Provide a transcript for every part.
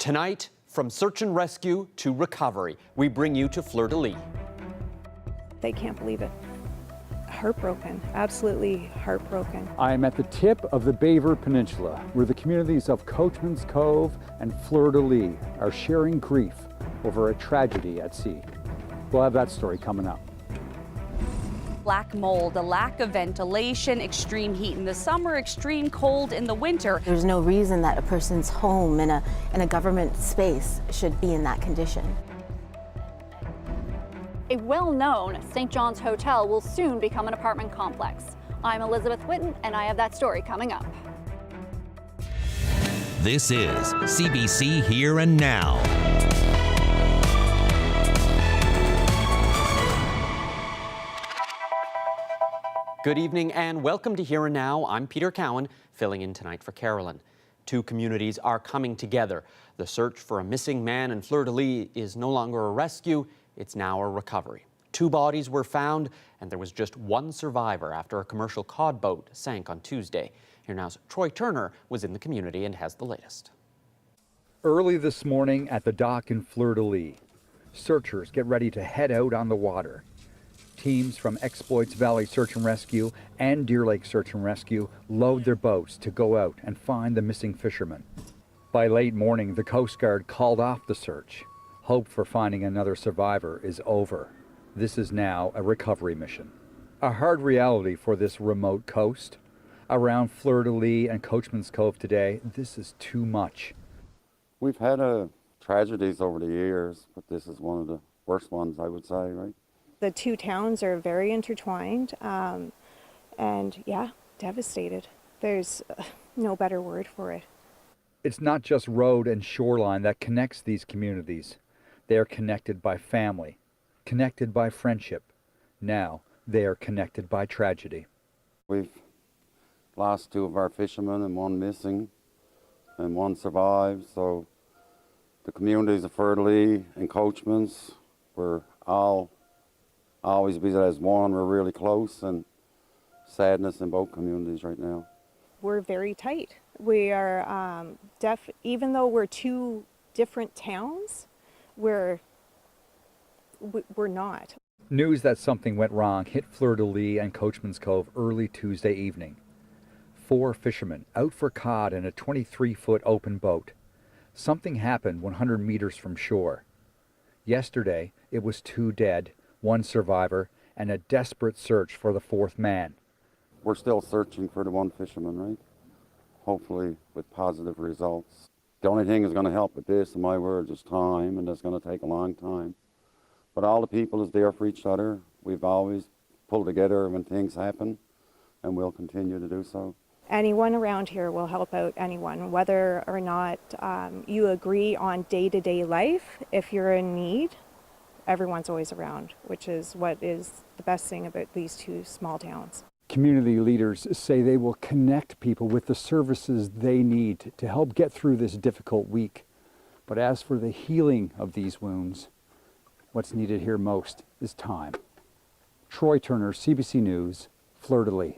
Tonight, from search and rescue to recovery, we bring you to Fleur-de-lis. They can't believe it. Heartbroken, absolutely heartbroken. I am at the tip of the Baver Peninsula, where the communities of Coachman's Cove and Fleur-de-lis are sharing grief over a tragedy at sea. We'll have that story coming up. Black mold, a lack of ventilation, extreme heat in the summer, extreme cold in the winter. There's no reason that a person's home in a government space should be in that condition. A well-known St. John's Hotel will soon become an apartment complex. I'm Elizabeth Whitten, and I have that story coming up. This is CBC Here and Now. Good evening and welcome to Here and Now. I'm Peter Cowan, filling in tonight for Carolyn. Two communities are coming together. The search for a missing man in Fleur-de-lis is no longer a rescue, it's now a recovery. Two bodies were found and there was just one survivor after a commercial cod boat sank on Tuesday. Here Now's Troy Turner was in the community and has the latest. Early this morning at the dock in Fleur-de-lis, searchers get ready to head out on the water. Teams from Exploits Valley Search and Rescue and Deer Lake Search and Rescue load their boats to go out and find the missing fishermen. By late morning, the Coast Guard called off the search. Hope for finding another survivor is over. This is now a recovery mission. A hard reality for this remote coast. Around Fleur-de-lis and Coachman's Cove today, this is too much. We've had tragedies over the years, but this is one of the worst ones, I would say, right? The two towns are very intertwined, and yeah, devastated. There's no better word for it. It's not just road and shoreline that connects these communities. They are connected by family, connected by friendship. Now they are connected by tragedy. We've lost two of our fishermen and one missing and one survived. So the communities of Fleur-de-lis and Coachman's were always be as one. We're really close, and sadness in both communities right now. We're very tight. We are even though we're two different towns, we're not. News that something went wrong hit Fleur-de-lis and Coachman's Cove early Tuesday evening. 4 fishermen out for cod in a 23-foot open boat. Something happened 100 meters from shore. Yesterday, it was 2 dead, 1 survivor, and a desperate search for the 4th man. We're still searching for the one fisherman, right? Hopefully with positive results. The only thing that's going to help with this, in my words, is time, and that's going to take a long time. But all the people is there for each other. We've always pulled together when things happen, and we'll continue to do so. Anyone around here will help out anyone, whether or not you agree on day-to-day life. If you're in need, everyone's always around, which is what is the best thing about these two small towns. Community leaders say they will connect people with the services they need to help get through this difficult week. But as for the healing of these wounds, what's needed here most is time. Troy Turner, CBC News, Fleur-de-lis.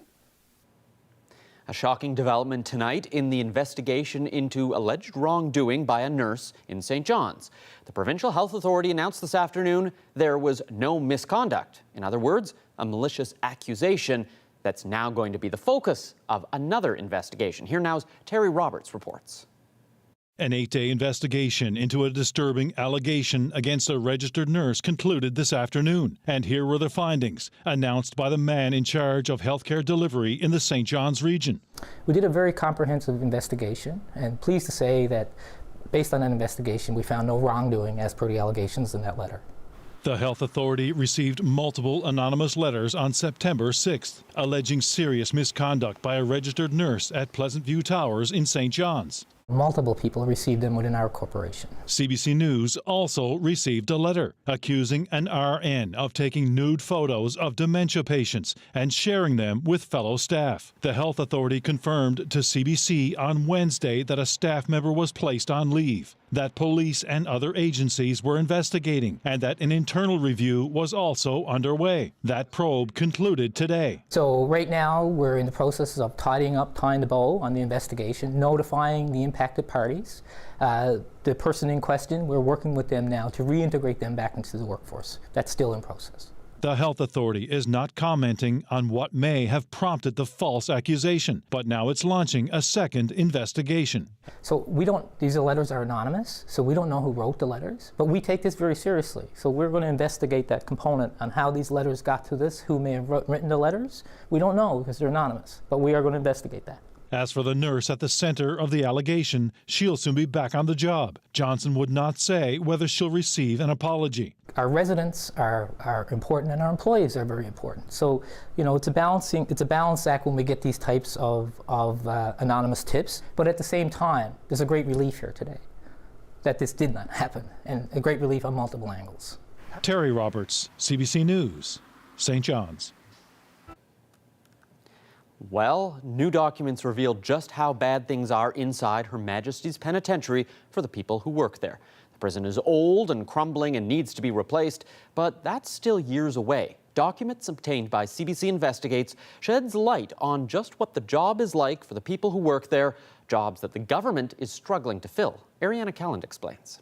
A shocking development tonight in the investigation into alleged wrongdoing by a nurse in St. John's. The Provincial Health Authority announced this afternoon there was no misconduct. In other words, a malicious accusation that's now going to be the focus of another investigation. Here Now's Terry Roberts reports. An 8-day investigation into a disturbing allegation against a registered nurse concluded this afternoon. And here were the findings, announced by the man in charge of healthcare delivery in the St. John's region. We did a very comprehensive investigation, and pleased to say that based on that investigation, we found no wrongdoing as per the allegations in that letter. The health authority received multiple anonymous letters on September 6th, alleging serious misconduct by a registered nurse at Pleasant View Towers in St. John's. Multiple people received them within our corporation. CBC News also received a letter accusing an RN of taking nude photos of dementia patients and sharing them with fellow staff. The health authority confirmed to CBC on Wednesday that a staff member was placed on leave. that police and other agencies were investigating, and that an internal review was also underway. That probe concluded today. So right now we're in the process of tying the bow on the investigation, notifying the impacted parties. The person in question, we're working with them now to reintegrate them back into the workforce. That's still in process. The health authority is not commenting on what may have prompted the false accusation, but now it's launching a second investigation. So these letters are anonymous, so we don't know who wrote the letters, but we take this very seriously. So we're going to investigate that component on how these letters got to this, who may have written the letters. We don't know because they're anonymous, but we are going to investigate that. As for the nurse at the center of the allegation, she'll soon be back on the job. Johnson would not say whether she'll receive an apology. Our residents are important, and our employees are very important. So, it's a balance act when we get these types of anonymous tips. But at the same time, there's a great relief here today that this did not happen, and a great relief on multiple angles. Terry Roberts, CBC News, St. John's. Well, new documents revealed just how bad things are inside Her Majesty's Penitentiary for the people who work there. The prison is old and crumbling and needs to be replaced, but that's still years away. Documents obtained by CBC Investigates sheds light on just what the job is like for the people who work there, jobs that the government is struggling to fill. Ariana Calland explains.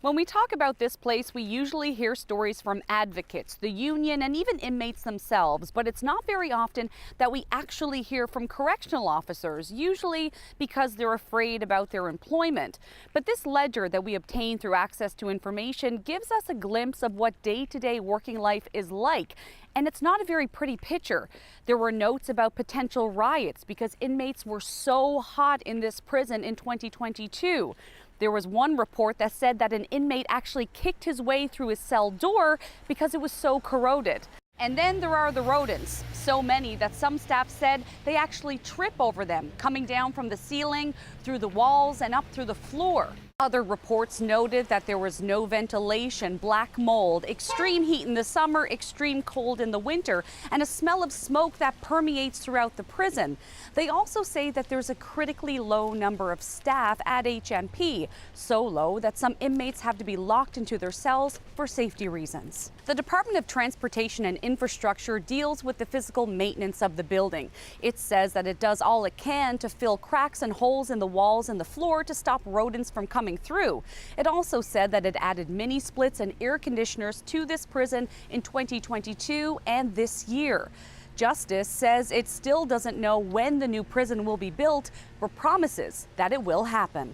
When we talk about this place, we usually hear stories from advocates, the union, and even inmates themselves, but it's not very often that we actually hear from correctional officers, usually because they're afraid about their employment. But this ledger that we obtain through access to information gives us a glimpse of what day-to-day working life is like. And it's not a very pretty picture. There were notes about potential riots because inmates were so hot in this prison in 2022. There was one report that said that an inmate actually kicked his way through his cell door because it was so corroded. And then there are the rodents, so many that some staff said they actually trip over them, coming down from the ceiling, through the walls, and up through the floor. Other reports noted that there was no ventilation, black mold, extreme heat in the summer, extreme cold in the winter, and a smell of smoke that permeates throughout the prison. They also say that there's a critically low number of staff at HMP, so low that some inmates have to be locked into their cells for safety reasons. The Department of Transportation and Infrastructure deals with the physical maintenance of the building. It says that it does all it can to fill cracks and holes in the walls and the floor to stop rodents from coming through. It also said that it added mini splits and air conditioners to this prison in 2022 and this year. Justice says it still doesn't know when the new prison will be built, but promises that it will happen.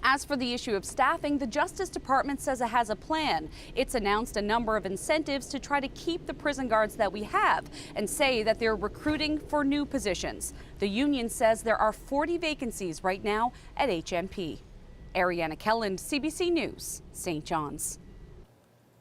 As for the issue of staffing, the Justice Department says it has a plan. It's announced a number of incentives to try to keep the prison guards that we have and say that they're recruiting for new positions. The union says there are 40 vacancies right now at HMP. Ariana Kelland, CBC News, St. John's.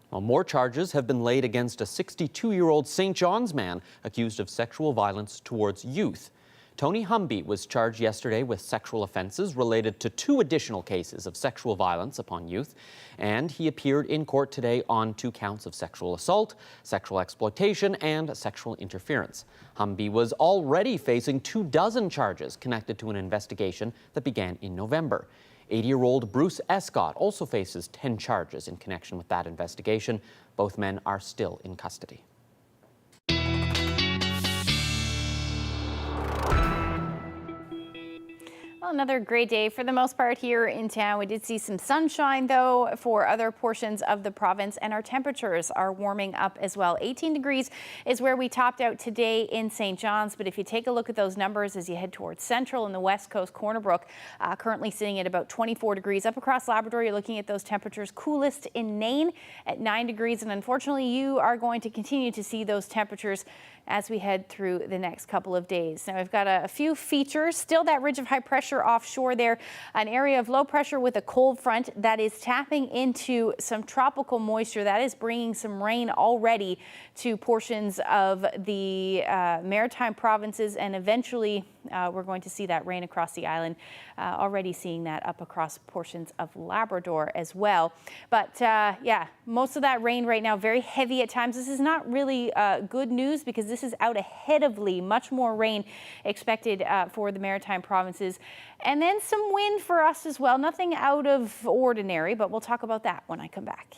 Well, more charges have been laid against a 62-year-old St. John's man accused of sexual violence towards youth. Tony Humby was charged yesterday with sexual offenses related to 2 additional cases of sexual violence upon youth, and he appeared in court today on 2 counts of sexual assault, sexual exploitation, and sexual interference. Humby was already facing 24 charges connected to an investigation that began in November. 80-year-old Bruce Escott also faces 10 charges in connection with that investigation. Both men are still in custody. Well, another great day for the most part here in town. We did see some sunshine, though, for other portions of the province, and our temperatures are warming up as well. 18 degrees is where we topped out today in St. John's, but if you take a look at those numbers as you head towards Central and the West Coast, Corner Brook, currently sitting at about 24 degrees. Up across Labrador, you're looking at those temperatures coolest in Nain at 9 degrees, and unfortunately, you are going to continue to see those temperatures as we head through the next couple of days. Now, we've got a few features. Still that ridge of high pressure offshore there, an area of low pressure with a cold front that is tapping into some tropical moisture that is bringing some rain already to portions of the maritime provinces and eventually we're going to see that rain across the island. Already seeing that up across portions of Labrador as well. But yeah, most of that rain right now, very heavy at times. This is not really good news because this is out ahead of Lee. Much more rain expected for the Maritime provinces. And then some wind for us as well. Nothing out of ordinary, but we'll talk about that when I come back.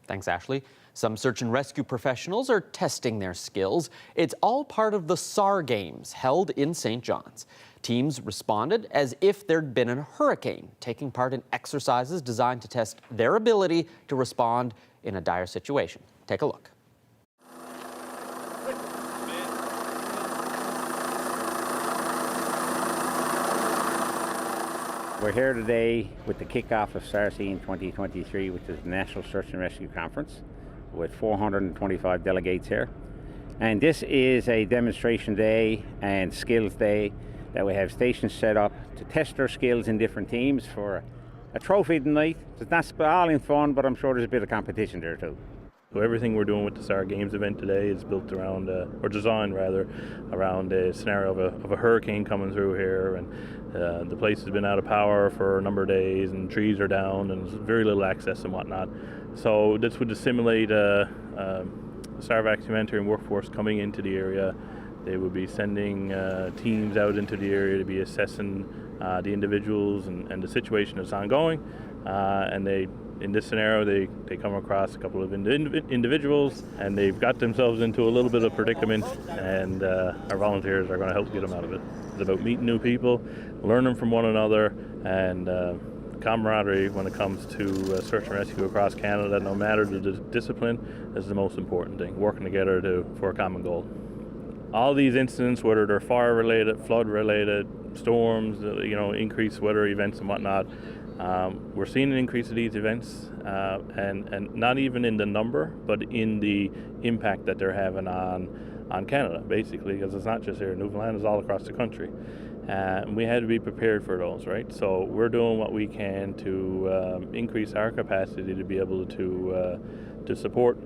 Thanks, Ashley. Some search and rescue professionals are testing their skills. It's all part of the SAR Games held in St. John's. Teams responded as if there'd been a hurricane, taking part in exercises designed to test their ability to respond in a dire situation. Take a look. We're here today with the kickoff of SAR Scene 2023, which is the National Search and Rescue Conference, with 425 delegates here. And this is a demonstration day and skills day that we have stations set up to test their skills in different teams for a trophy tonight. It's not all in fun, but I'm sure there's a bit of competition there too. So everything we're doing with the SAR Games event today is built around, or designed rather, around a scenario of a hurricane coming through here, and the place has been out of power for a number of days, and trees are down, and there's very little access and whatnot. So this would simulate a SARVAC humanitarian workforce coming into the area. They would be sending teams out into the area to be assessing the individuals and the situation that's ongoing, and in this scenario, they come across a couple of individuals, and they've got themselves into a little bit of predicament, and our volunteers are going to help get them out of it. It's about meeting new people, learning from one another, and camaraderie when it comes to search and rescue across Canada. No matter the discipline, is the most important thing, working together for a common goal. All these incidents, whether they're fire-related, flood-related, storms, increased weather events and whatnot, we're seeing an increase of these events, and not even in the number, but in the impact that they're having on Canada, basically, because it's not just here in Newfoundland, it's all across the country. And we had to be prepared for those, right? So we're doing what we can to increase our capacity to be able to support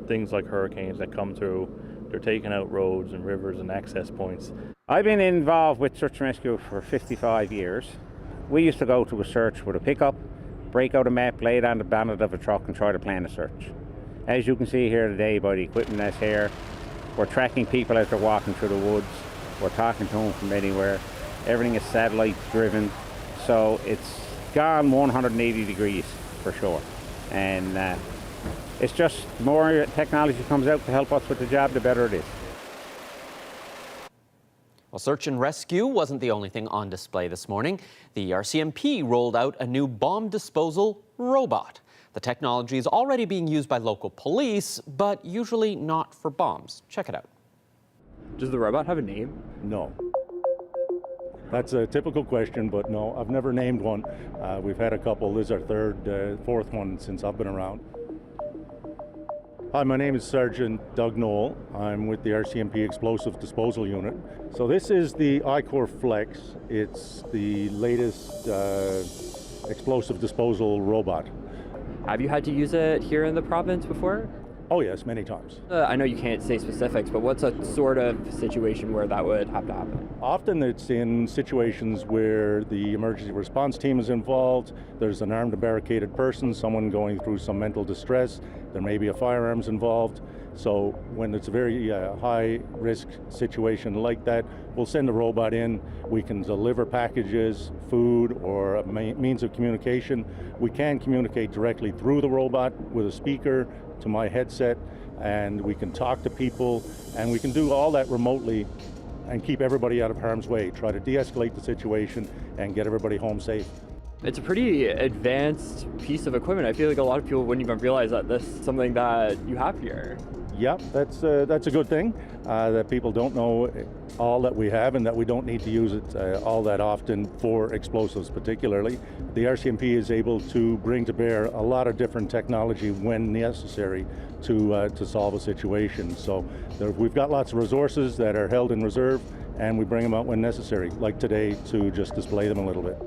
things like hurricanes that come through. They're taking out roads and rivers and access points. I've been involved with search and rescue for 55 years. We used to go to a search with a pickup, break out a map, lay it on the bonnet of a truck and try to plan a search. As you can see here today by the equipment that's here, we're tracking people as they're walking through the woods. We're talking to them from anywhere. Everything is satellite driven, so it's gone 180 degrees for sure. And it's just more technology comes out to help us with the job, the better it is. Well, search and rescue wasn't the only thing on display this morning. The RCMP rolled out a new bomb disposal robot. The technology is already being used by local police, but usually not for bombs. Check it out. Does the robot have a name? No. That's a typical question, but no, I've never named one. We've had a couple. This is our fourth one since I've been around. Hi, my name is Sergeant Doug Knoll. I'm with the RCMP Explosive Disposal Unit. So this is the I-Core Flex. It's the latest explosive disposal robot. Have you had to use it here in the province before? Oh yes, many times. I know you can't say specifics, but what's a sort of situation where that would have to happen? Often it's in situations where the emergency response team is involved, there's an armed and barricaded person, someone going through some mental distress, there may be a firearms involved. So when it's a very high risk situation like that, we'll send a robot in. We can deliver packages, food, or a means of communication. We can communicate directly through the robot with a speaker to my headset, and we can talk to people, and we can do all that remotely and keep everybody out of harm's way, try to de-escalate the situation and get everybody home safe. It's a pretty advanced piece of equipment. I feel like a lot of people wouldn't even realize that this is something that you have here. Yeah, that's a good thing, that people don't know all that we have and that we don't need to use it all that often for explosives particularly. The RCMP is able to bring to bear a lot of different technology when necessary to solve a situation. So we've got lots of resources that are held in reserve, and we bring them out when necessary, like today, to just display them a little bit.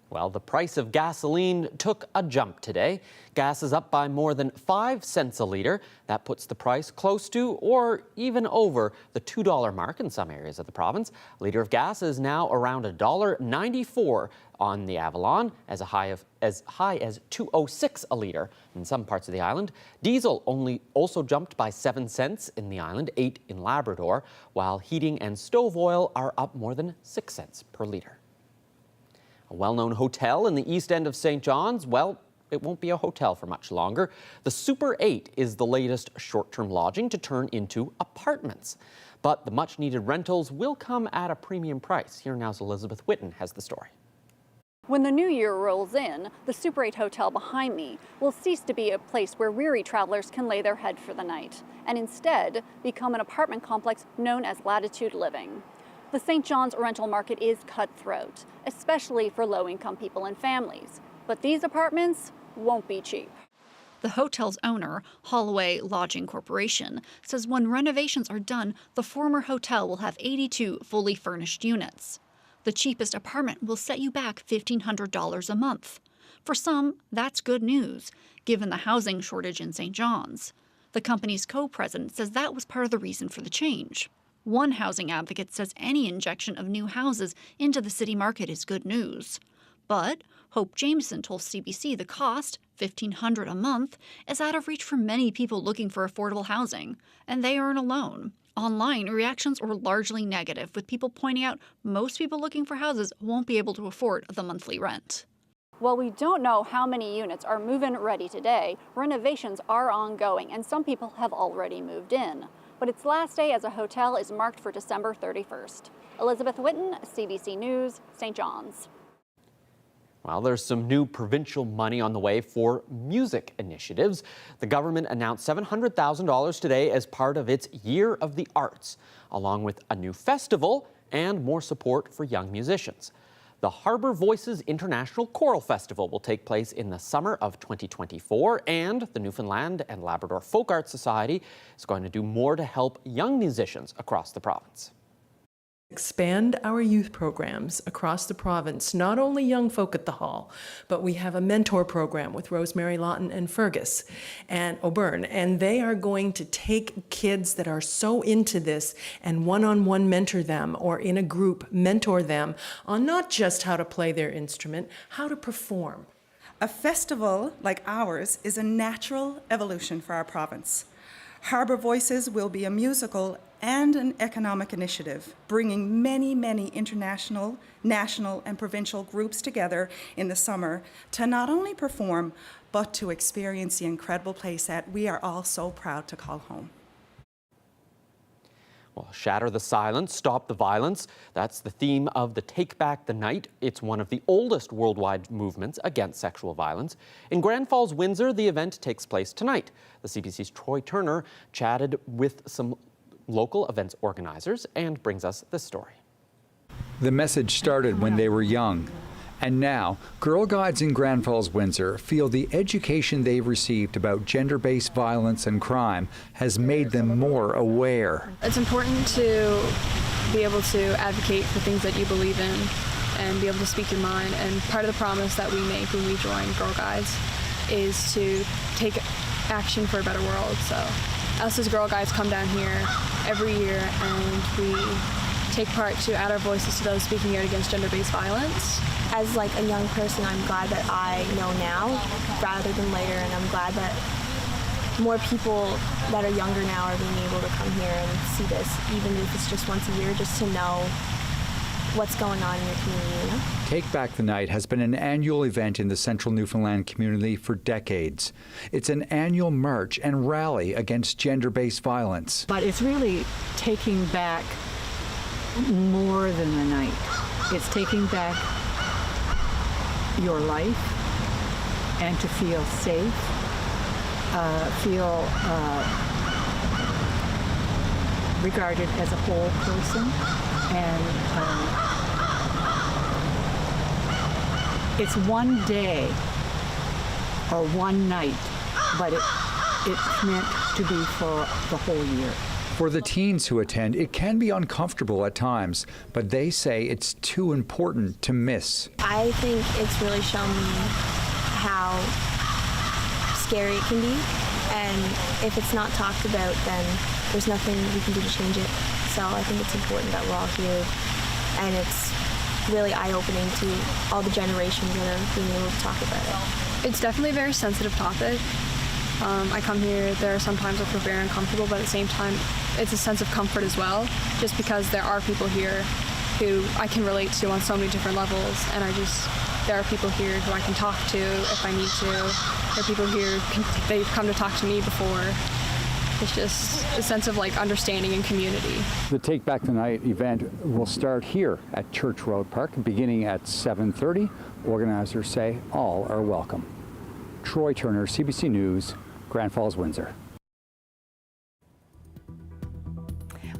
Well, the price of gasoline took a jump today. Gas is up by more than 5 cents a litre. That puts the price close to or even over the $2 mark in some areas of the province. A litre of gas is now around $1.94 on the Avalon, as high as $2.06 a litre in some parts of the island. Diesel also jumped by 7 cents in the island, 8 in Labrador, while heating and stove oil are up more than 6 cents per litre. A well-known hotel in the east end of St. John's, well, it won't be a hotel for much longer. The Super 8 is the latest short-term lodging to turn into apartments. But the much-needed rentals will come at a premium price. Here Now's Elizabeth Whitten has the story. When the new year rolls in, the Super 8 hotel behind me will cease to be a place where weary travelers can lay their head for the night, and instead become an apartment complex known as Latitude Living. The St. John's rental market is cutthroat, especially for low-income people and families. But these apartments won't be cheap. The hotel's owner, Holloway Lodging Corporation, says when renovations are done, the former hotel will have 82 fully furnished units. The cheapest apartment will set you back $1,500 a month. For some, that's good news, given the housing shortage in St. John's. The company's co-president says that was part of the reason for the change. One housing advocate says any injection of new houses into the city market is good news. But Hope Jameson told CBC the cost, $1,500 a month, is out of reach for many people looking for affordable housing, and they aren't alone. Online, reactions were largely negative, with people pointing out most people looking for houses won't be able to afford the monthly rent. While we don't know how many units are move-in ready today, renovations are ongoing, and some people have already moved in. But its last day as a hotel is marked for December 31st. Elizabeth Whitten, CBC News, St. John's. Well, there's some new provincial money on the way for music initiatives. The government announced $700,000 today as part of its Year of the Arts, along with a new festival and more support for young musicians. The Harbour Voices International Choral Festival will take place in the summer of 2024, and the Newfoundland and Labrador Folk Arts Society is going to do more to help young musicians across the province. Expand our youth programs across the province, not only young folk at the Hall, but we have a mentor program with Rosemary Lawton and Fergus and O'Byrne, and they are going to take kids that are so into this and one-on-one mentor them, or in a group mentor them on not just how to play their instrument, how to perform. A festival like ours is a natural evolution for our province. Harbour Voices will be a musical and an economic initiative, bringing many, many international, national, and provincial groups together in the summer to not only perform, but to experience the incredible place that we are all so proud to call home. Well, shatter the silence, stop the violence. That's the theme of the Take Back the Night. It's one of the oldest worldwide movements against sexual violence. In Grand Falls, Windsor, the event takes place tonight. The CBC's Troy Turner chatted with some local events organizers and brings us this story. The message started when they were young. And now, Girl Guides in Grand Falls, Windsor feel the education they've received about gender-based violence and crime has made them more aware. It's important to be able to advocate for things that you believe in and be able to speak your mind. And part of the promise that we make when we join Girl Guides is to take action for a better world. So us as Girl Guides come down here every year and we take part to add our voices to those speaking out against gender-based violence. As like a young person, I'm glad that I know now rather than later, and I'm glad that more people that are younger now are being able to come here and see this, even if it's just once a year, just to know what's going on in your community, you know? Take Back the Night has been an annual event in the central Newfoundland community for decades. It's an annual march and rally against gender-based violence. But it's really taking back more than the night. It's taking back your life and to feel safe, feel regarded as a whole person, and it's one day or one night, but it's meant to be for the whole year. For the teens who attend, it can be uncomfortable at times, but they say it's too important to miss. I think it's really shown me how scary it can be, and if it's not talked about, then there's nothing we can do to change it. So I think it's important that we're all here, and it's really eye-opening to all the generations that are being able to talk about it. It's definitely a very sensitive topic. I come here, there are sometimes I feel very uncomfortable, but at the same time, it's a sense of comfort as well, just because there are people here who I can relate to on so many different levels, and there are people here who I can talk to if I need to. There are people here, they've come to talk to me before. It's just a sense of like understanding and community. The Take Back the Night event will start here at Church Road Park beginning at 7:30. Organizers say all are welcome. Troy Turner, CBC News, Grand Falls, Windsor.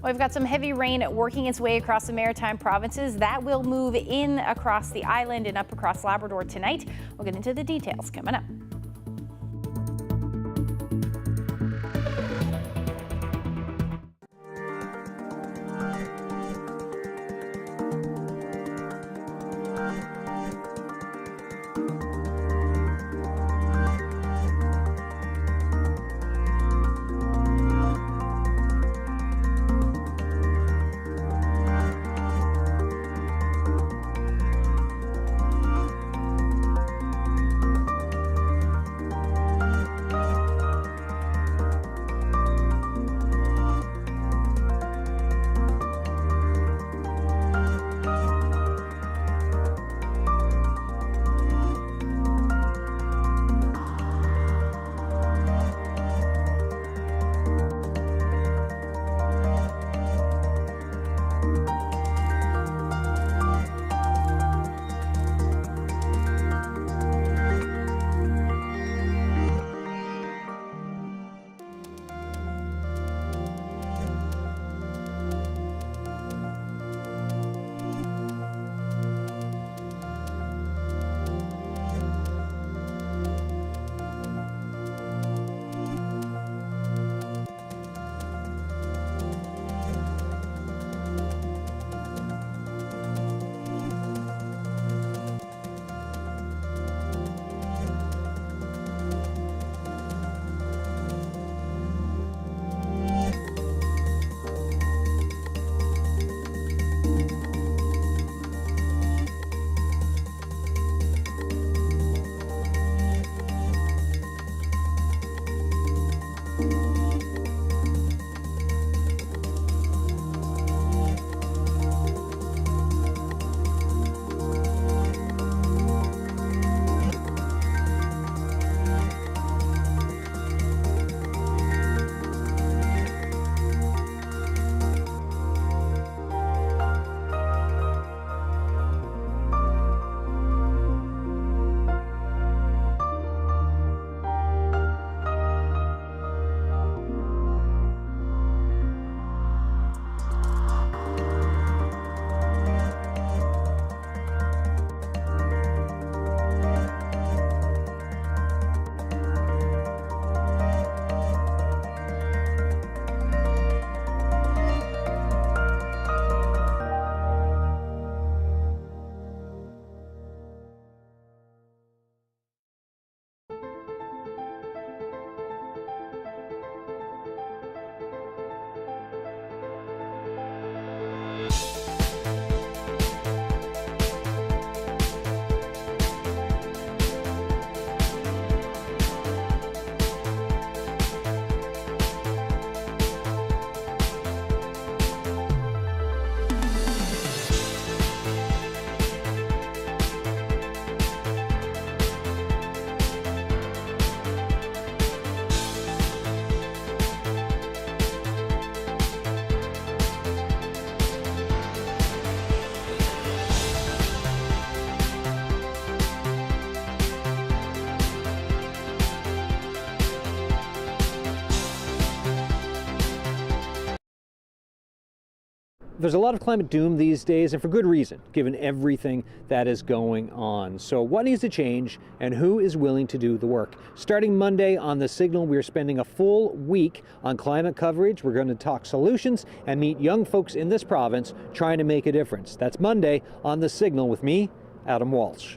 Well, we've got some heavy rain working its way across the maritime provinces. That will move in across the island and up across Labrador tonight. We'll get into the details coming up. There's a lot of climate doom these days, and for good reason, given everything that is going on. So what needs to change, and who is willing to do the work? Starting Monday on The Signal, we're spending a full week on climate coverage. We're going to talk solutions and meet young folks in this province trying to make a difference. That's Monday on The Signal with me, Adam Walsh.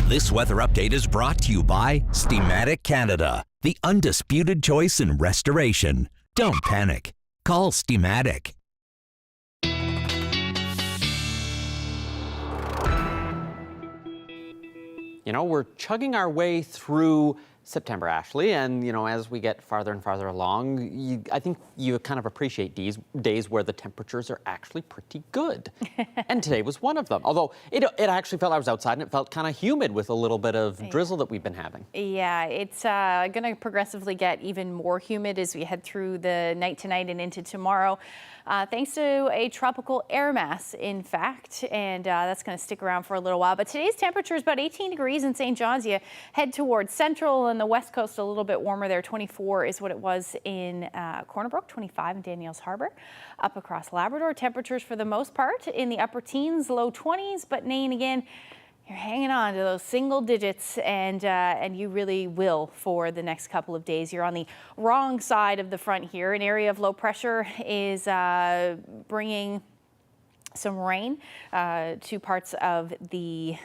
This weather update is brought to you by Steamatic Canada, the undisputed choice in restoration. Don't panic. Call Steamatic. You know, we're chugging our way through September, Ashley, and you know, as we get farther and farther along, I think you kind of appreciate days where the temperatures are actually pretty good. And today was one of them. Although it actually felt, I was outside and it felt kind of humid with a little bit of drizzle that we've been having. Yeah, it's going to progressively get even more humid as we head through the night tonight and into tomorrow. Thanks to a tropical air mass, in fact, and that's going to stick around for a little while. But today's temperature is about 18 degrees in St. John's. You head towards central and the west coast, a little bit warmer there. 24 is what it was in Corner Brook, 25 in Daniels Harbour. Up across Labrador, temperatures for the most part in the upper teens, low 20s, but Nain again, you're hanging on to those single digits, and you really will for the next couple of days. You're on the wrong side of the front here. An area of low pressure is bringing some rain to parts of the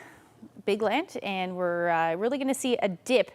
Big Land, and we're really going to see a dip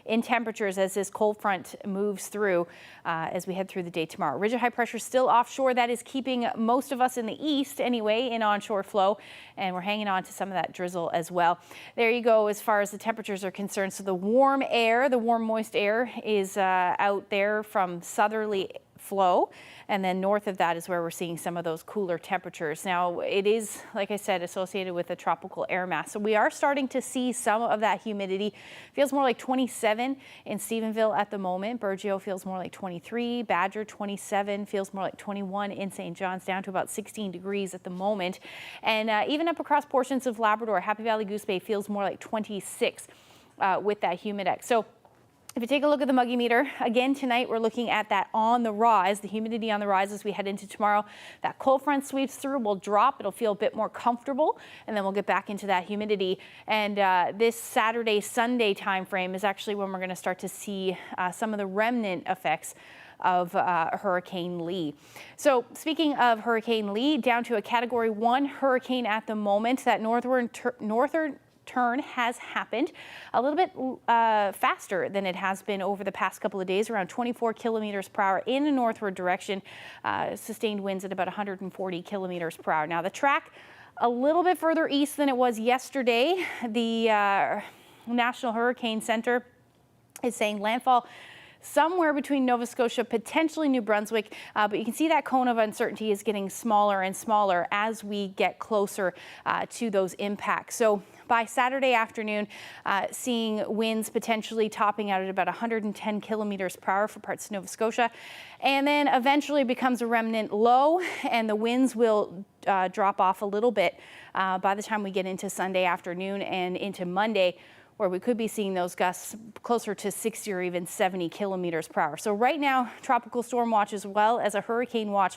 in temperatures as this cold front moves through as we head through the day tomorrow. Ridge of high pressure still offshore. That is keeping most of us in the east anyway in onshore flow, and we're hanging on to some of that drizzle as well. There you go as far as the temperatures are concerned. So the warm air, the warm moist air is out there from southerly flow, and then north of that is where we're seeing some of those cooler temperatures. Now it is, like I said, associated with a tropical air mass, so we are starting to see some of that humidity. Feels more like 27 in Stephenville at the moment. Burgeo feels more like 23, Badger 27, feels more like 21 in St. John's, down to about 16 degrees at the moment, and even up across portions of Labrador, Happy Valley Goose Bay feels more like 26 with that humidex. So if you take a look at the Muggy meter, again tonight we're looking at that on the rise, the humidity on the rise as we head into tomorrow. That cold front sweeps through, will drop, it'll feel a bit more comfortable, and then we'll get back into that humidity. And this Saturday, Sunday time frame is actually when we're going to start to see some of the remnant effects of Hurricane Lee. So speaking of Hurricane Lee, down to a Category 1 hurricane at the moment. That northern turn has happened a little bit faster than it has been over the past couple of days, around 24 kilometers per hour in a northward direction, sustained winds at about 140 kilometers per hour. Now the track a little bit further east than it was yesterday. The National Hurricane Center is saying landfall somewhere between Nova Scotia, potentially New Brunswick, but you can see that cone of uncertainty is getting smaller and smaller as we get closer to those impacts. So by Saturday afternoon, seeing winds potentially topping out at about 110 kilometers per hour for parts of Nova Scotia, and then eventually becomes a remnant low, and the winds will drop off a little bit by the time we get into Sunday afternoon and into Monday, where we could be seeing those gusts closer to 60 or even 70 kilometers per hour. So right now, tropical storm watch as well as a hurricane watch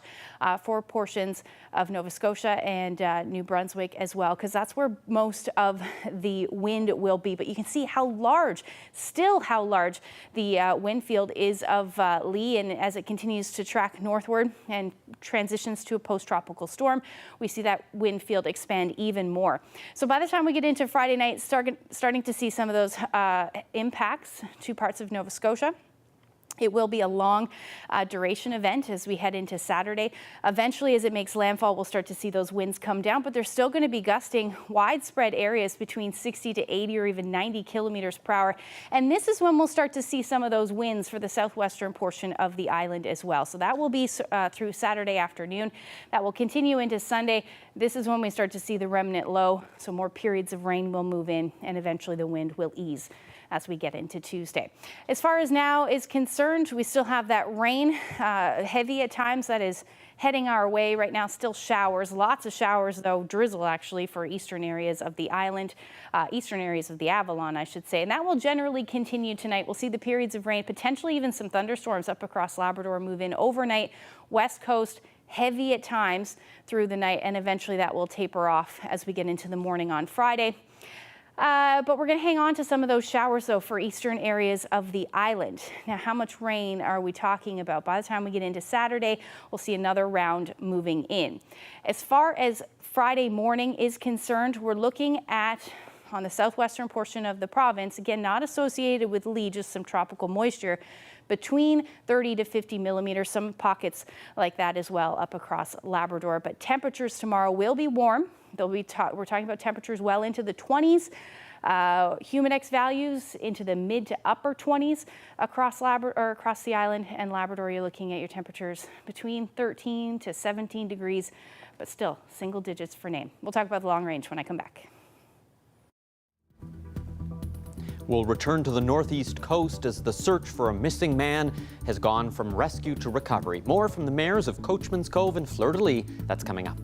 for portions of Nova Scotia and New Brunswick as well, because that's where most of the wind will be. But you can see how large, still how large the wind field is of Lee, and as it continues to track northward and transitions to a post-tropical storm, we see that wind field expand even more. So by the time we get into Friday night, starting to see some of those impacts to parts of Nova Scotia. It will be a long duration event as we head into Saturday. Eventually, as it makes landfall, we'll start to see those winds come down, but they're still going to be gusting widespread areas between 60 to 80 or even 90 kilometers per hour. And this is when we'll start to see some of those winds for the southwestern portion of the island as well. So that will be through Saturday afternoon. That will continue into Sunday. This is when we start to see the remnant low. So more periods of rain will move in, and eventually the wind will ease as we get into Tuesday. As far as now is concerned, we still have that rain, heavy at times, that is heading our way right now. Still showers, lots of showers though, drizzle actually for eastern areas of the island, eastern areas of the Avalon, I should say. And that will generally continue tonight. We'll see the periods of rain, potentially even some thunderstorms up across Labrador move in overnight, west coast, heavy at times through the night, and eventually that will taper off as we get into the morning on Friday. But we're going to hang on to some of those showers, though, for eastern areas of the island. Now, how much rain are we talking about? By the time we get into Saturday, we'll see another round moving in. As far as Friday morning is concerned, we're looking at, on the southwestern portion of the province, again, not associated with Lee, just some tropical moisture, between 30 to 50 millimeters, some pockets like that as well up across Labrador. But temperatures tomorrow will be warm. We're talking about temperatures well into the 20s. Humidex values into the mid to upper 20s across across the island, and Labrador, you're looking at your temperatures between 13 to 17 degrees, but still single digits for Nain. We'll talk about the long range when I come back. We'll return to the northeast coast as the search for a missing man has gone from rescue to recovery. More from the mayors of Coachman's Cove and Fleur-de-lis. That's coming up.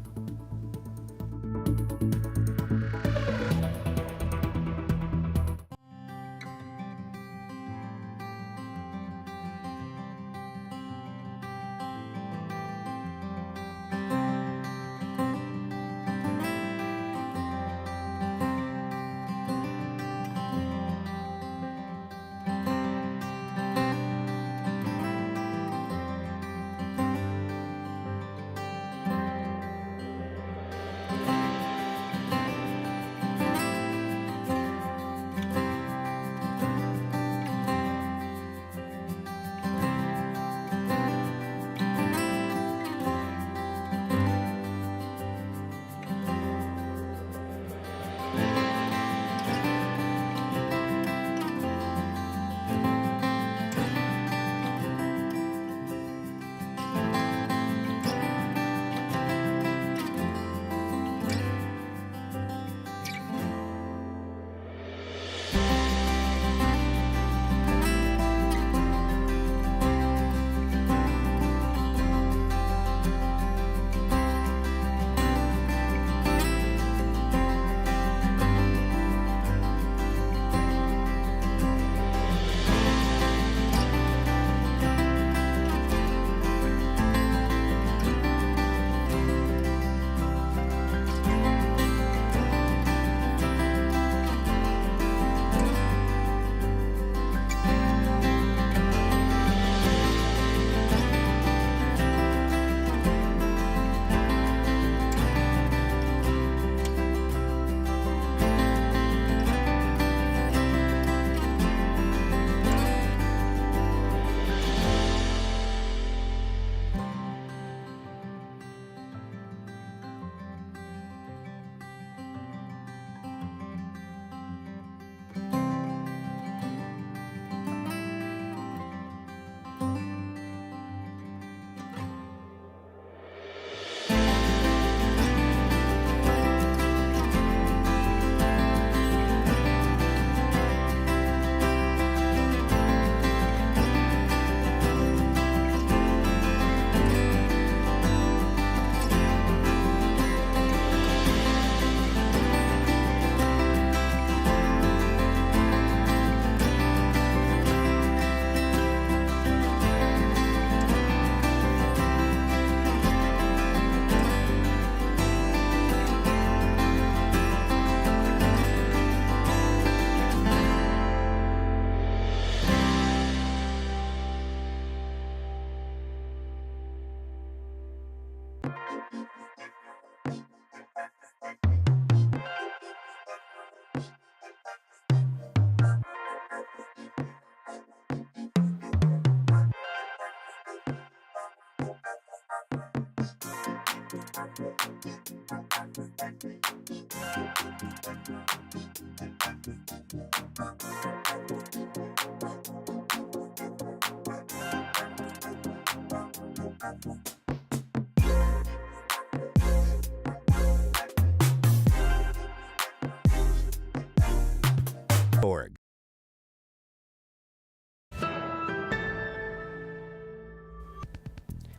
org.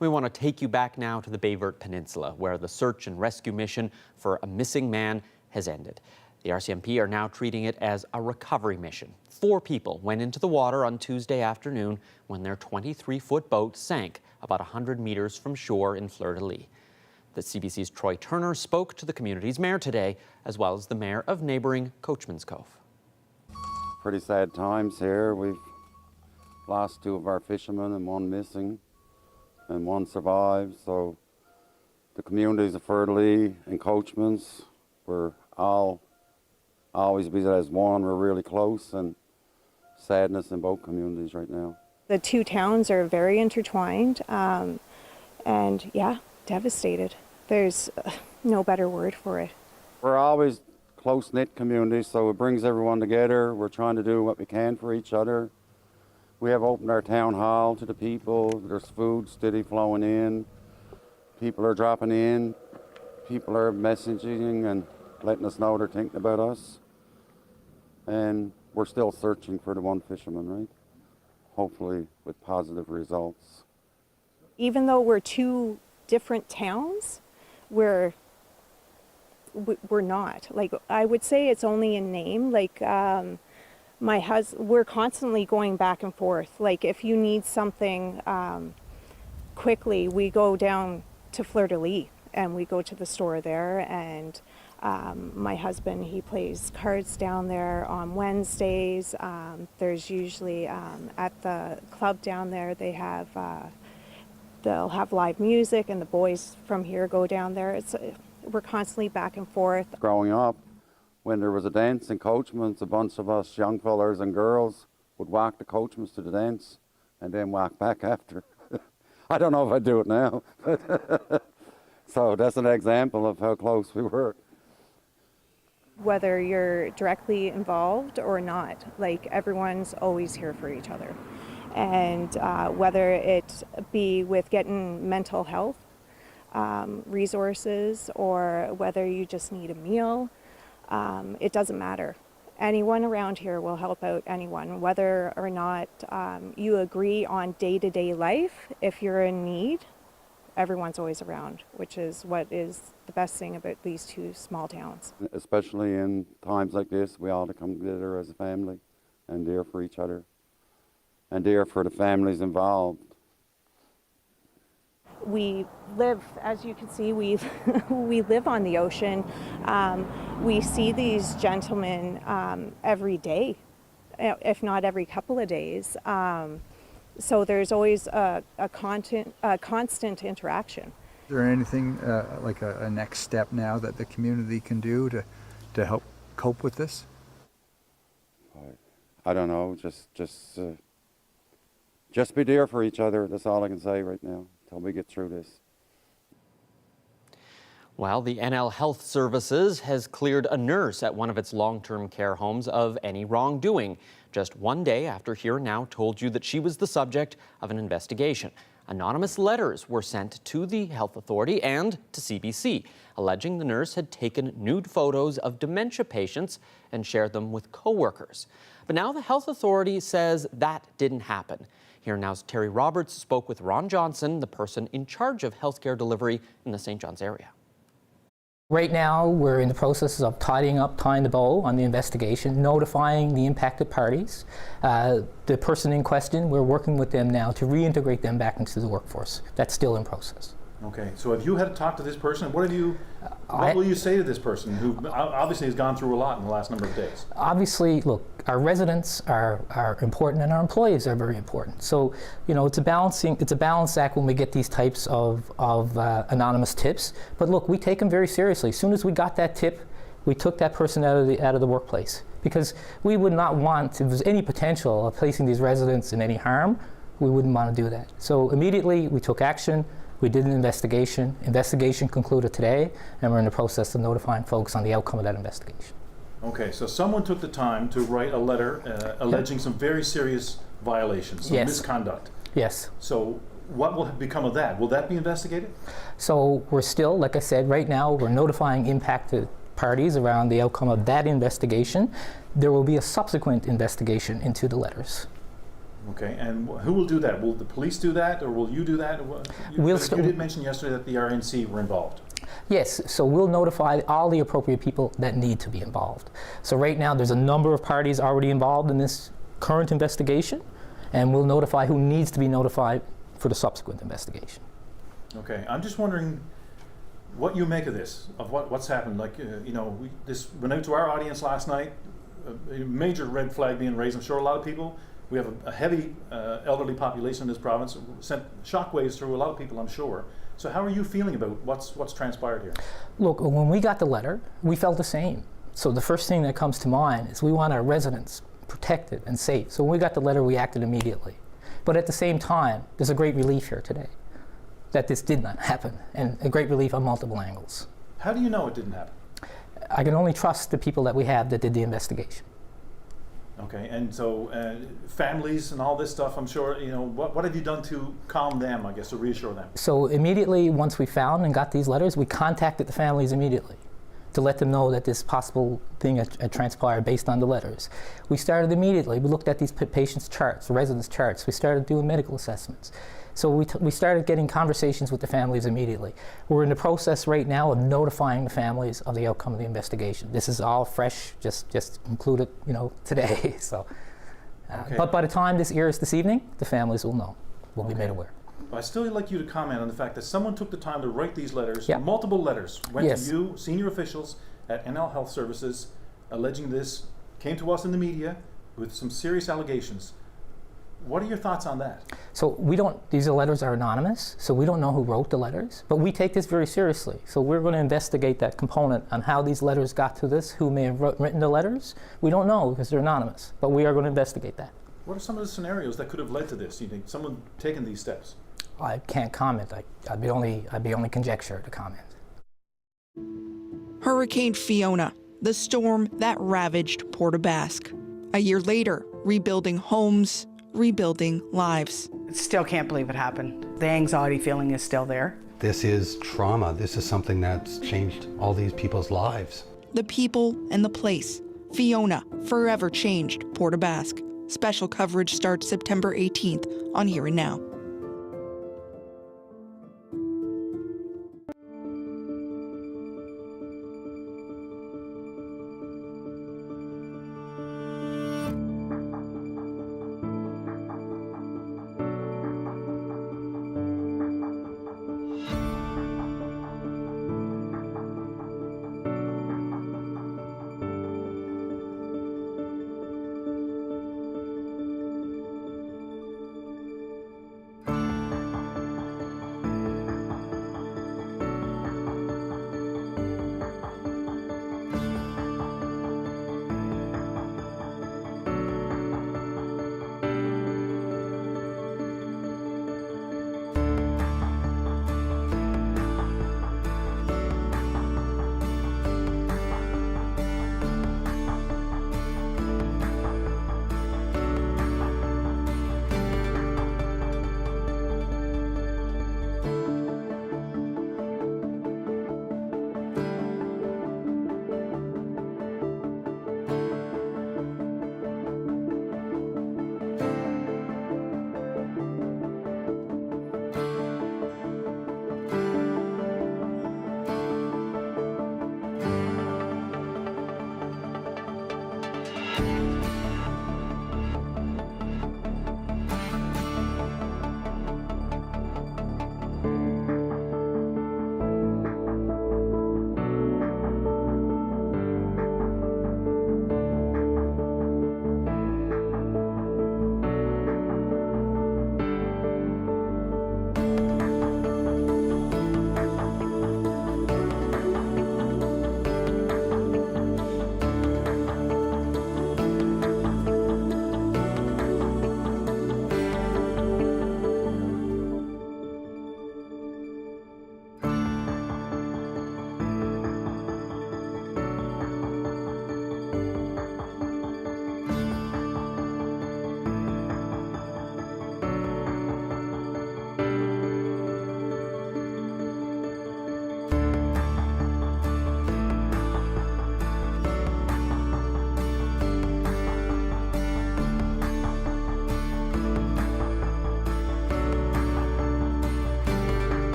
We want to take you back now to the Baie Verte Peninsula, where the search and rescue mission for a missing man has ended. The RCMP are now treating it as a recovery mission. 4 people went into the water on Tuesday afternoon when their 23-foot boat sank about 100 meters from shore in Fleur-de-lis. The CBC's Troy Turner spoke to the community's mayor today, as well as the mayor of neighboring Coachman's Cove. Pretty sad times here. We've lost 2 of our fishermen and 1 missing and 1 survived. So the communities of Fleur-de-lis and Coachman's were all always be as one. We're really close, and sadness in both communities right now. The 2 towns are very intertwined, and yeah, devastated. There's no better word for it. We're always close-knit communities, so it brings everyone together. We're trying to do what we can for each other. We have opened our town hall to the people. There's food steady flowing in. People are dropping in. People are messaging and letting us know they're thinking about us. And we're still searching for the 1 fisherman, right? Hopefully with positive results. Even though we're 2 different towns, we're not. Like, I would say it's only in name. Like, we're constantly going back and forth. Like, if you need something quickly, we go down to Fleur-de-lis and we go to the store there, and my husband, he plays cards down there on Wednesdays. There's usually at the club down there, they'll have live music, and the boys from here go down there. We're constantly back and forth. Growing up, when there was a dance in Coachman's, a bunch of us young fellers and girls would walk the Coachman's to the dance and then walk back after. I don't know if I'd do it now. So that's an example of how close we were. Whether you're directly involved or not, like, everyone's always here for each other. And whether it be with getting mental health resources, or whether you just need a meal, it doesn't matter. Anyone around here will help out anyone, whether or not you agree on day-to-day life. If you're in need, everyone's always around, which is what is the best thing about these 2 small towns. Especially in times like this, we all to come together as a family and there for each other and there for the families involved. We live, as you can see, we live on the ocean. We see these gentlemen every day, if not every couple of days. So there's always a constant interaction. Is there anything like a next step now that the community can do to help cope with this? I don't know. Just be there for each other. That's all I can say right now until we get through this. Well, the NL Health Services has cleared a nurse at one of its long-term care homes of any wrongdoing, just 1 day after Here Now told you that she was the subject of an investigation. Anonymous letters were sent to the health authority and to CBC, alleging the nurse had taken nude photos of dementia patients and shared them with co-workers. But now the health authority says that didn't happen. Here Now's Terry Roberts spoke with Ron Johnson, the person in charge of healthcare delivery in the St. John's area. Right now, we're in the process of tying the bow on the investigation, notifying the impacted parties. The person in question, we're working with them now to reintegrate them back into the workforce. That's still in process. Okay, so have you had to talk to this person? What will you say to this person who obviously has gone through a lot in the last number of days? Obviously, look, our residents are important and our employees are very important. So, you know, it's a balance act when we get these types of anonymous tips. But look, we take them very seriously. As soon as we got that tip, we took that person out of the workplace, because we would not want, if there's any potential of placing these residents in any harm, we wouldn't want to do that. So immediately we took action. We did an investigation. Investigation concluded today, and we're in the process of notifying folks on the outcome of that investigation. Okay, so someone took the time to write a letter alleging some very serious violations, some misconduct. Yes. So what will become of that? Will that be investigated? So we're still, like I said, right now we're notifying impacted parties around the outcome of that investigation. There will be a subsequent investigation into the letters. Okay, and who will do that? Will the police do that, or will you do that? You did mention yesterday that the RNC were involved. Yes, so we'll notify all the appropriate people that need to be involved. So right now there's a number of parties already involved in this current investigation, and we'll notify who needs to be notified for the subsequent investigation. Okay, I'm just wondering what you make of this, of what's happened. Like, you know, this went out to our audience last night, a major red flag being raised. I'm sure a lot of people, we have a heavy elderly population in this province, sent shockwaves through a lot of people, I'm sure. So how are you feeling about what's transpired here? Look, when we got the letter, we felt the same. So the first thing that comes to mind is we want our residents protected and safe. So when we got the letter, we acted immediately. But at the same time, there's a great relief here today that this did not happen, and a great relief on multiple angles. How do you know it didn't happen? I can only trust the people that we have that did the investigation. Okay, and so families and all this stuff, I'm sure, you know, what have you done to calm them, I guess, to reassure them? So immediately, once we found and got these letters, we contacted the families immediately to let them know that this possible thing had transpired based on the letters. We started immediately. We looked at these patients' charts, residents' charts. We started doing medical assessments. So we started getting conversations with the families immediately. We're in the process right now of notifying the families of the outcome of the investigation. This is all fresh, just concluded, you know, today. So, okay. But by the time this airs this evening, the families will know, will be made aware. I'd still like you to comment on the fact that someone took the time to write these letters, Yep. multiple letters, went Yes. to you, senior officials at NL Health Services, alleging this, came to us in the media with some serious allegations. What are your thoughts on that? So these letters are anonymous, so we don't know who wrote the letters, but we take this very seriously. So we're going to investigate that component on how these letters got to this, who may have written the letters. We don't know because they're anonymous, but we are going to investigate that. What are some of the scenarios that could have led to this? You think someone taking these steps? I can't comment. I'd be only conjecture to comment. Hurricane Fiona, the storm that ravaged Port-aux-Basque. A year later, rebuilding homes, rebuilding lives. Still can't believe it happened. The anxiety feeling is still there. This is trauma. This is something that's changed all these people's lives. The people and the place. Fiona forever changed Port-aux-Basque. Special coverage starts September 18th on Here and Now.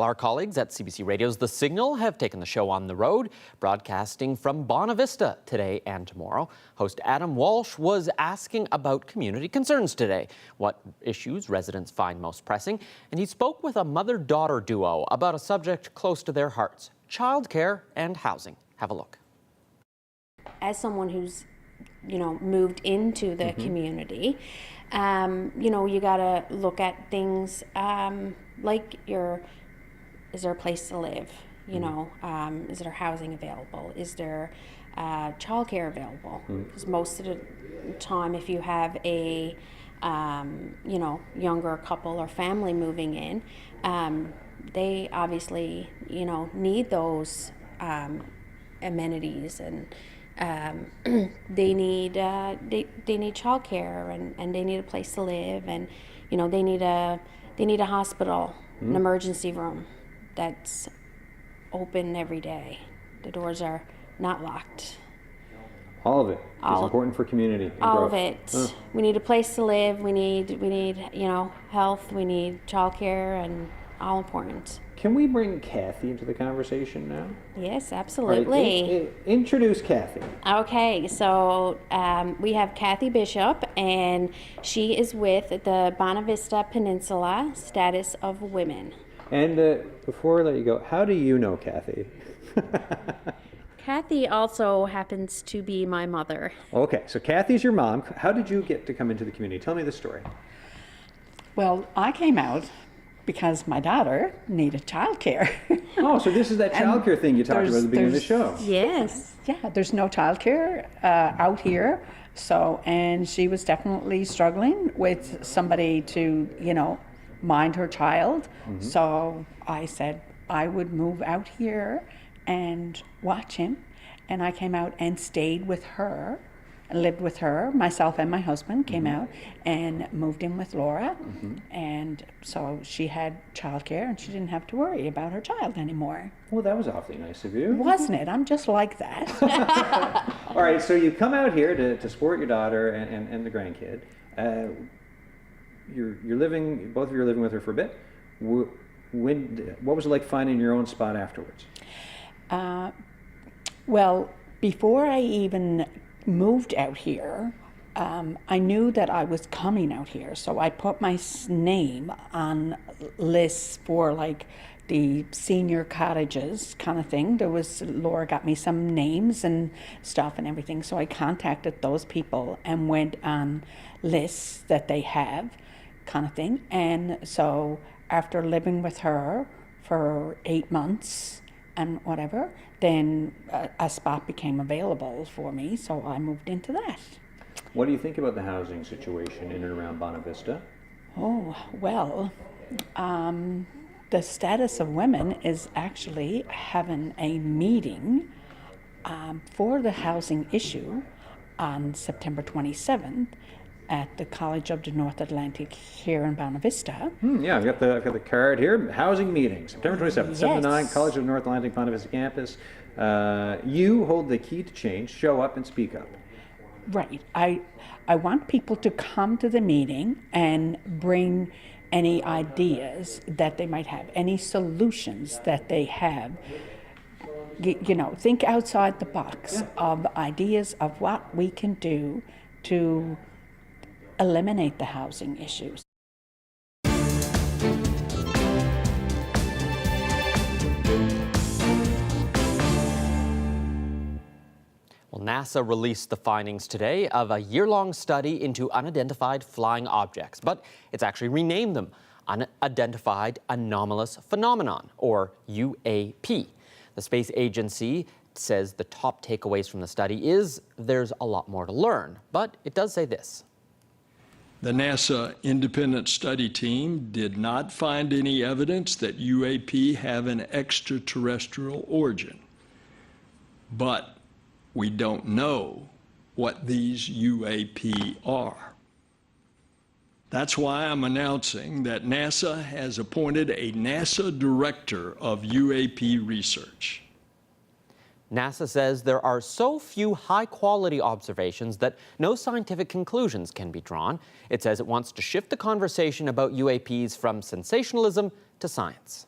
Well, our colleagues at CBC Radio's The Signal have taken the show on the road, broadcasting from Bonavista today and tomorrow. Host Adam Walsh was asking about community concerns today, what issues residents find most pressing, and he spoke with a mother-daughter duo about a subject close to their hearts, childcare and housing. Have a look. As someone who's, moved into the community, you gotta look at things like is there a place to live? Is there housing available? Is there childcare available? Because most of the time, if you have a younger couple or family moving in, they obviously need those amenities, and they need childcare, and they need a place to live, and they need a hospital, an emergency room that's open every day. The doors are not locked. All of it is important for community and all growth. of it. We need a place to live. We need health. We need childcare, and all important. Can we bring Kathy into the conversation now? Yes, absolutely. Right. Introduce Kathy. Okay, so we have Kathy Bishop, and she is with the Bonavista Peninsula Status of Women. And before I let you go, how do you know Kathy? Kathy also happens to be my mother. Okay, so Kathy's your mom. How did you get to come into the community? Tell me the story. Well, I came out because my daughter needed childcare. Oh, so this is that childcare thing you talked about at the beginning of the show. Yes. Yeah, there's no childcare out here. So, and she was definitely struggling with somebody to, mind her child. So I said I would move out here and watch him. And I came out and stayed with her, lived with her. Myself and my husband came out and moved in with Laura. And so she had childcare, and she didn't have to worry about her child anymore. Well, that was awfully nice of you. Wasn't it? I'm just like that. All right, so you come out here to support your daughter and the grandkid. You're living, both of you are living with her for a bit. What was it like finding your own spot afterwards? Well, before I even moved out here, I knew that I was coming out here, so I put my name on lists for like the senior cottages kind of thing. Laura got me some names and stuff and everything, so I contacted those people and went on lists that they have kind of thing. And so after living with her for 8 months and whatever, then a spot became available for me, so I moved into that. What do you think about the housing situation in and around Bonavista? Oh, well, the Status of Women is actually having a meeting for the housing issue on September 27th at the College of the North Atlantic here in Bonavista. Yeah, I've got the card here. Housing meeting, September 27th, 7 to 9, College of the North Atlantic, Bonavista campus. You hold the key to change. Show up and speak up. Right. I want people to come to the meeting and bring any ideas that they might have, any solutions that they have. Think outside the box of ideas of what we can do to eliminate the housing issues. Well, NASA released the findings today of a year-long study into unidentified flying objects, but it's actually renamed them Unidentified Anomalous Phenomenon, or UAP. The space agency says the top takeaways from the study is there's a lot more to learn, but it does say this. The NASA independent study team did not find any evidence that UAP have an extraterrestrial origin. But we don't know what these UAP are. That's why I'm announcing that NASA has appointed a NASA director of UAP research. NASA says there are so few high-quality observations that no scientific conclusions can be drawn. It says it wants to shift the conversation about UAPs from sensationalism to science.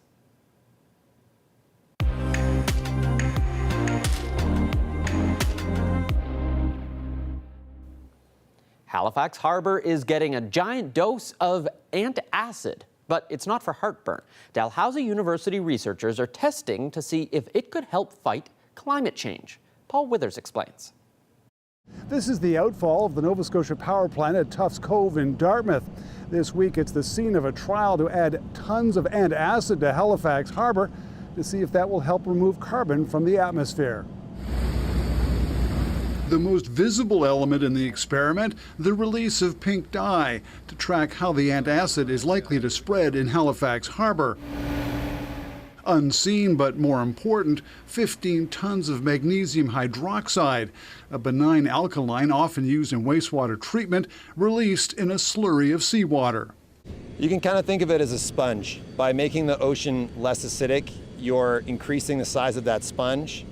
Halifax Harbour is getting a giant dose of antacid, but it's not for heartburn. Dalhousie University researchers are testing to see if it could help fight climate change. Paul Withers explains. This is the outfall of the Nova Scotia power plant at Tufts Cove in Dartmouth. This week it's the scene of a trial to add tons of antacid to Halifax Harbour to see if that will help remove carbon from the atmosphere. The most visible element in the experiment, the release of pink dye to track how the antacid is likely to spread in Halifax Harbour. Unseen but more important, 15 tons of magnesium hydroxide, a benign alkaline often used in wastewater treatment, released in a slurry of seawater. You can kind of think of it as a sponge. By making the ocean less acidic, you're increasing the size of that sponge.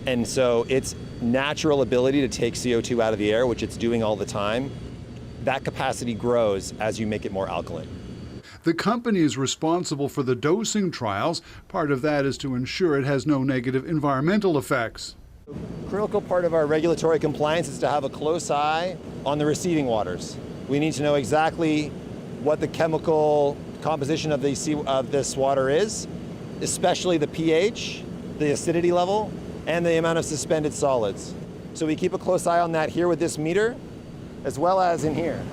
And so its natural ability to take CO2 out of the air, which it's doing all the time, that capacity grows as you make it more alkaline. The company is responsible for the dosing trials. Part of that is to ensure it has no negative environmental effects. A critical part of our regulatory compliance is to have a close eye on the receiving waters. We need to know exactly what the chemical composition of this water is, especially the pH, the acidity level, and the amount of suspended solids. So we keep a close eye on that here with this meter, as well as in here.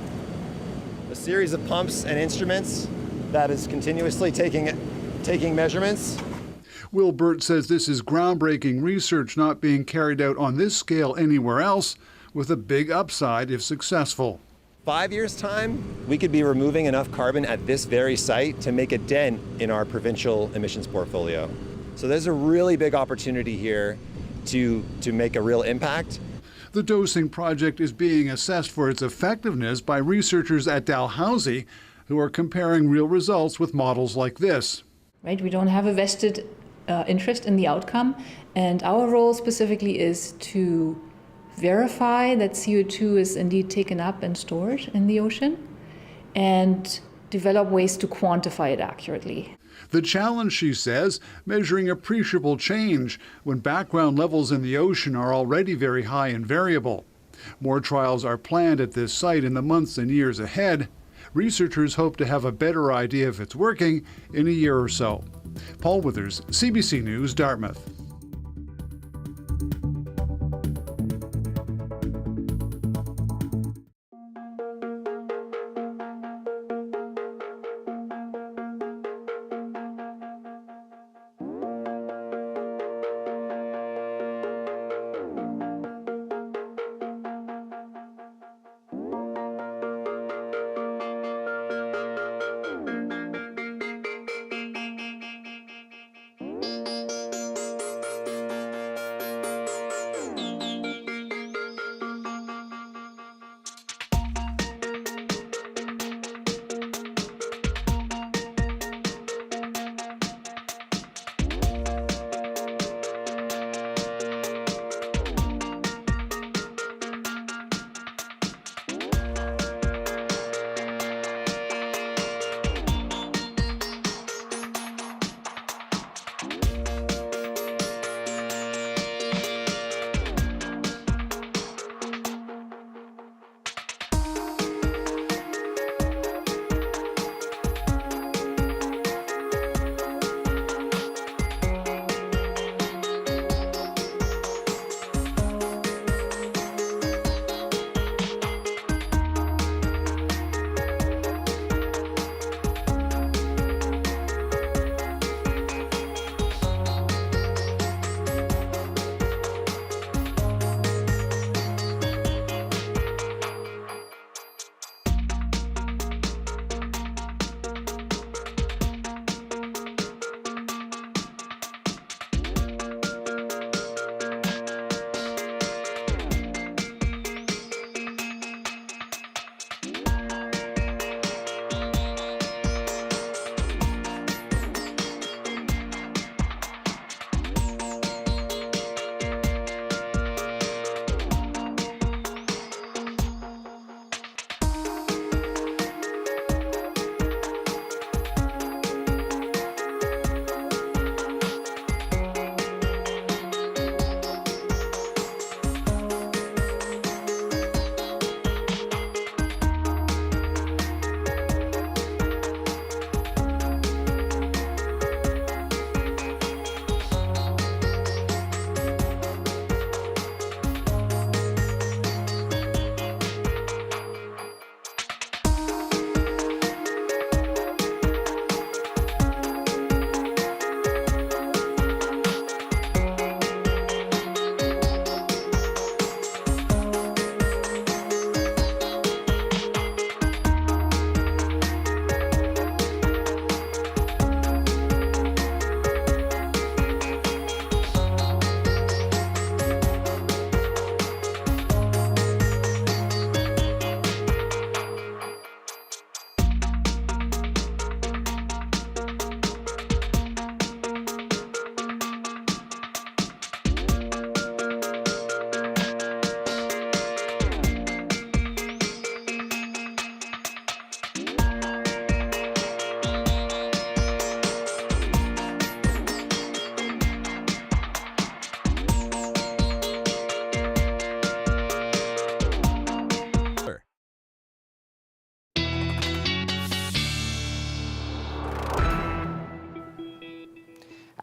A series of pumps and instruments that is continuously taking measurements. Will Burt says this is groundbreaking research not being carried out on this scale anywhere else, with a big upside if successful. 5 years' time, we could be removing enough carbon at this very site to make a dent in our provincial emissions portfolio. So there's a really big opportunity here to make a real impact. The dosing project is being assessed for its effectiveness by researchers at Dalhousie, who are comparing real results with models like this. Right, we don't have a vested interest in the outcome, and our role specifically is to verify that CO2 is indeed taken up and stored in the ocean, and develop ways to quantify it accurately. The challenge, she says, measuring appreciable change when background levels in the ocean are already very high and variable. More trials are planned at this site in the months and years ahead. Researchers hope to have a better idea if it's working in a year or so. Paul Withers, CBC News, Dartmouth.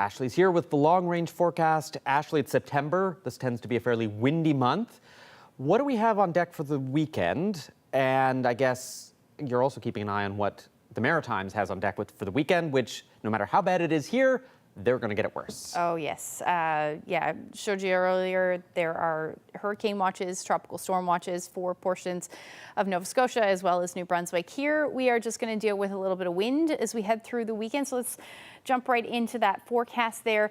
Ashley's here with the long-range forecast. Ashley, it's September. This tends to be a fairly windy month. What do we have on deck for the weekend? And I guess you're also keeping an eye on what the Maritimes has on deck for the weekend, which no matter how bad it is here, they're going to get it worse. Oh, yes. Yeah, showed you earlier, there are hurricane watches, tropical storm watches for portions of Nova Scotia as well as New Brunswick. Here, we are just going to deal with a little bit of wind as we head through the weekend. So let's jump right into that forecast there.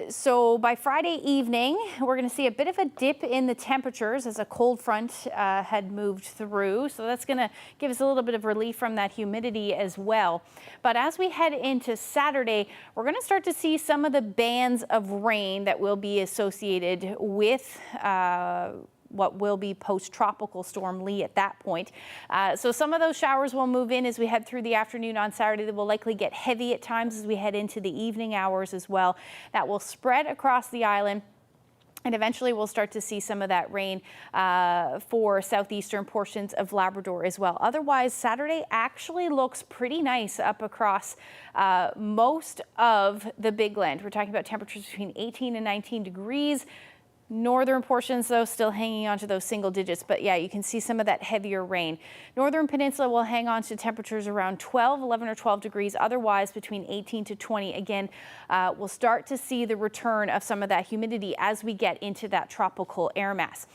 So by Friday evening, we're going to see a bit of a dip in the temperatures as a cold front had moved through. So that's going to give us a little bit of relief from that humidity as well. But as we head into Saturday, we're going to start to see some of the bands of rain that will be associated with what will be post-tropical storm Lee at that point. So some of those showers will move in as we head through the afternoon on Saturday. They will likely get heavy at times as we head into the evening hours as well. That will spread across the island. And eventually we'll start to see some of that rain for southeastern portions of Labrador as well. Otherwise, Saturday actually looks pretty nice up across most of the Big Land. We're talking about temperatures between 18 and 19 degrees. Northern portions, though, still hanging on to those single digits. But yeah, you can see some of that heavier rain. Northern Peninsula will hang on to temperatures around 11 or 12 degrees. Otherwise, between 18 to 20. Again, we'll start to see the return of some of that humidity as we get into that tropical air mass.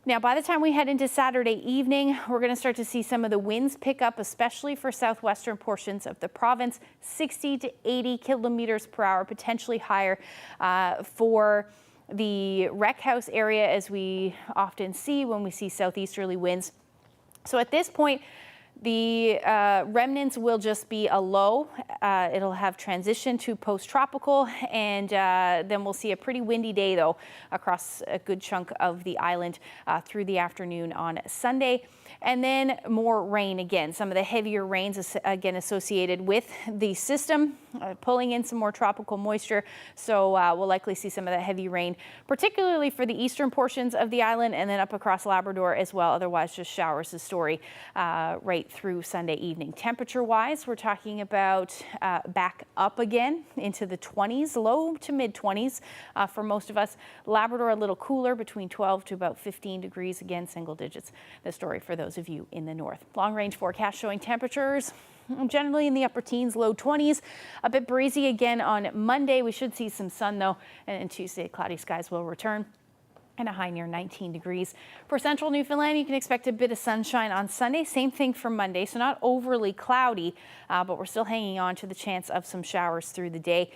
Now, by the time we head into Saturday evening, we're going to start to see some of the winds pick up, especially for southwestern portions of the province, 60 to 80 kilometers per hour, potentially higher for the wreck house area, as we often see when we see southeasterly winds. So at this point, the remnants will just be a low. It'll have transition to post-tropical, and then we'll see a pretty windy day, though, across a good chunk of the island through the afternoon on Sunday. And then more rain again. Some of the heavier rains again associated with the system, pulling in some more tropical moisture. So we'll likely see some of that heavy rain, particularly for the eastern portions of the island and then up across Labrador as well. Otherwise, just showers the story right through Sunday evening. Temperature-wise, we're talking about back up again into the 20s, low to mid 20s for most of us. Labrador a little cooler, between 12 to about 15 degrees. Again, single digits. The story for those of you in the north. Long-range forecast showing temperatures generally in the upper teens, low 20s. A bit breezy again on Monday. We should see some sun, though, and Tuesday cloudy skies will return, and a high near 19 degrees. For central Newfoundland, you can expect a bit of sunshine on Sunday. Same thing for Monday, so not overly cloudy, but we're still hanging on to the chance of some showers through the day.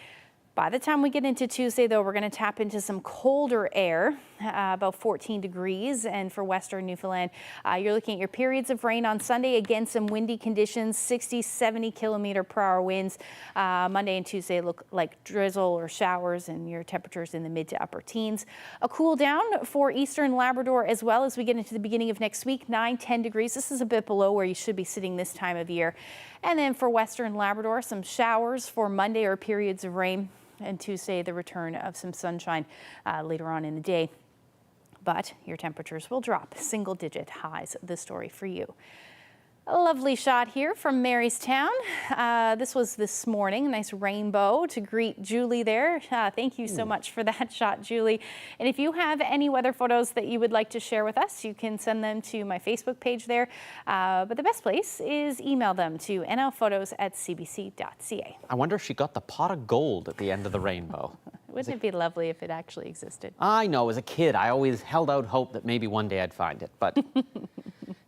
By the time we get into Tuesday, though, we're going to tap into some colder air, about 14 degrees. And for western Newfoundland, you're looking at your periods of rain on Sunday. Again, some windy conditions, 60, 70 kilometer per hour winds. Monday and Tuesday look like drizzle or showers, and your temperatures in the mid to upper teens. A cool down for eastern Labrador as well as we get into the beginning of next week, 9, 10 degrees. This is a bit below where you should be sitting this time of year. And then for western Labrador, some showers for Monday or periods of rain. And Tuesday, the return of some sunshine later on in the day. But your temperatures will drop, single-digit highs. The story for you. A lovely shot here from Marystown. This was this morning, a nice rainbow to greet Julie there. Thank you so much for that shot, Julie. And if you have any weather photos that you would like to share with us, you can send them to my Facebook page there. But the best place is email them to nlphotos@cbc.ca. I wonder if she got the pot of gold at the end of the rainbow. Wouldn't it be lovely if it actually existed? I know, as a kid, I always held out hope that maybe one day I'd find it, but...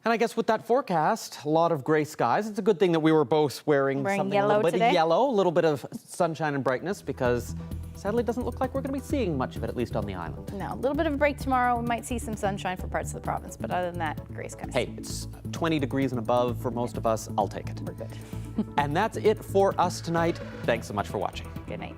And I guess with that forecast, a lot of gray skies. It's a good thing that we were both wearing something yellow a little bit today. of yellow, a little bit of sunshine and brightness, because sadly it doesn't look like we're going to be seeing much of it, at least on the island. No, a little bit of a break tomorrow. We might see some sunshine for parts of the province, but other than that, gray skies. Hey, it's 20 degrees and above for most of us. I'll take it. We're good. And that's it for us tonight. Thanks so much for watching. Good night.